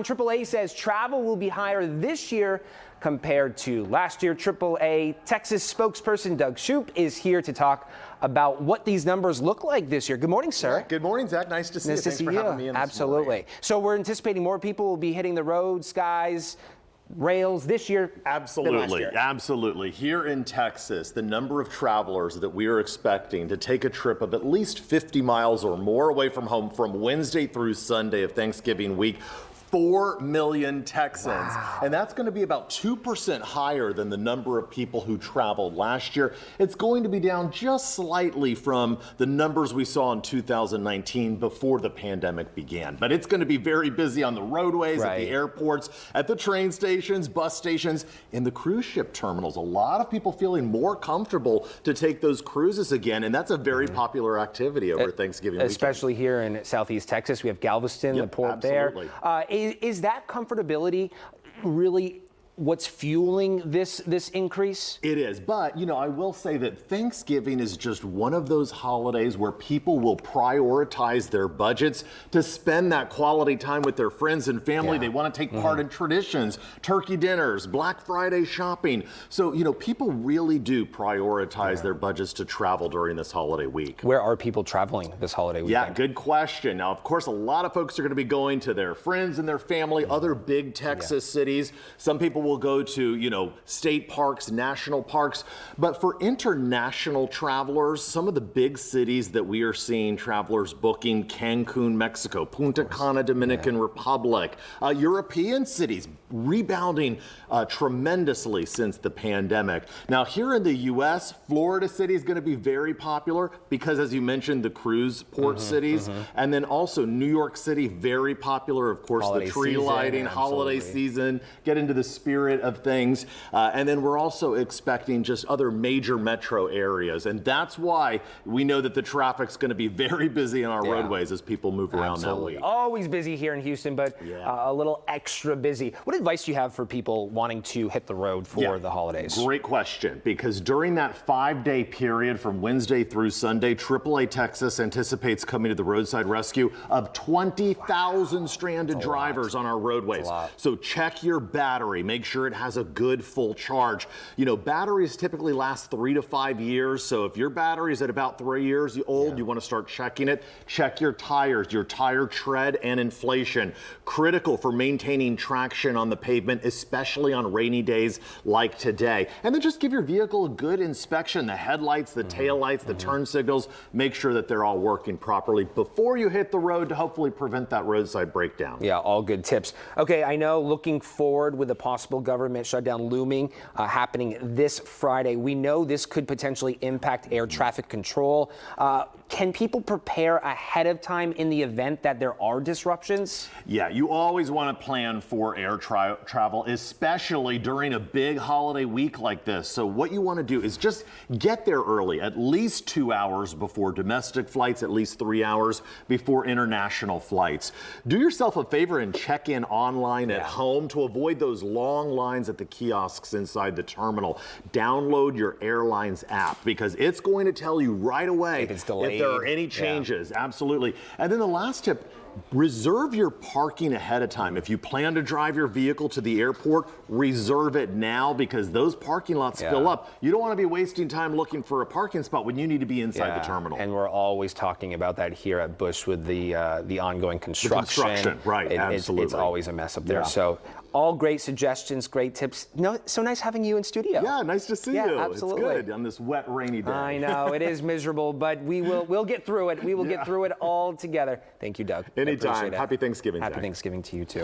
AAA says travel will be higher this year compared to last year. AAA Texas spokesperson Doug Shoup is here to talk about what these numbers look like this year. Good morning, sir. Yeah, good morning, Zach. Nice to see you. Thanks for having me in this Absolutely. morning. So we're anticipating more people will be hitting the road, skies, rails this year. Absolutely. Absolutely. Here in Texas, the number of travelers that we are expecting to take a trip of at least 50 miles or more away from home from Wednesday through Sunday of Thanksgiving week, 4 million Texans. Wow. And that's going to be about 2% higher than the number of people who traveled last year. It's going to be down just slightly from the numbers we saw in 2019 before the pandemic began. But it's going to be very busy on the roadways, at the airports, at the train stations, bus stations, and the cruise ship terminals. A lot of people feeling more comfortable to take those cruises again, and that's a very popular activity over Thanksgiving weekend. Especially here in Southeast Texas. We have Galveston, the port absolutely. there. Is that comfortability really what's fueling this increase? It is, but I will say that Thanksgiving is just one of those holidays where people will prioritize their budgets to spend that quality time with their friends and family. They want to take part in traditions, turkey dinners, Black Friday shopping. So, people really do prioritize their budgets to travel during this holiday week. Where are people traveling this holiday weekend? Yeah, good question. Now, of course, a lot of folks are going to be going to their friends and their family, other big Texas cities. Some people will go to, state parks, national parks. But for international travelers, some of the big cities that we are seeing travelers booking: Cancun, Mexico; Punta Cana, Dominican Republic; European cities rebounding tremendously since the pandemic. Now, here in the U.S., Florida City is going to be very popular because, as you mentioned, the cruise port cities. And then also New York City, very popular. Of course, holiday the tree season, lighting, holiday season, get into the spirit of things. And then we're also expecting just other major metro areas. And that's why we know that the traffic's going to be very busy on our roadways as people move around that week. Always busy here in Houston, but a little extra busy. What advice do you have for people wanting to hit the road for the holidays? Great question, because during that 5-day period from Wednesday through Sunday, AAA Texas anticipates coming to the roadside rescue of 20,000 stranded drivers on our roadways. So check your battery. Make sure it has a good full charge. Batteries typically last 3 to 5 years. So if your battery is at about 3 years old, you want to start checking it. Check your tires, your tire tread and inflation. Critical for maintaining traction on the pavement, especially on rainy days like today. And then just give your vehicle a good inspection. The headlights, the taillights, the turn signals. Make sure that they're all working properly before you hit the road to hopefully prevent that roadside breakdown. Yeah, all good tips. Okay, I know looking forward with a possible government shutdown looming, happening this Friday, we know this could potentially impact air traffic control. Can people prepare ahead of time in the event that there are disruptions? Yeah, you always want to plan for air travel, especially during a big holiday week like this. So what you want to do is just get there early, at least 2 hours before domestic flights, at least 3 hours before international flights. Do yourself a favor and check in online at home to avoid those long lines at the kiosks inside the terminal. Download your airline's app because it's going to tell you right away if there are any changes. Absolutely. And then the last tip, reserve your parking ahead of time. If you plan to drive your vehicle to the airport, reserve it now because those parking lots fill up. You don't want to be wasting time looking for a parking spot when you need to be inside the terminal. And we're always talking about that here at Busch with the ongoing construction. Right, absolutely. It's always a mess up there. So all great suggestions, great tips. No, so nice having you in studio. Yeah, nice to see you. Absolutely. It's good on this wet, rainy day. I know, it is miserable, but we'll get through it. We will get through it all together. Thank you, Doug. Anytime. Happy Thanksgiving, Happy Zach. Thanksgiving to you, too.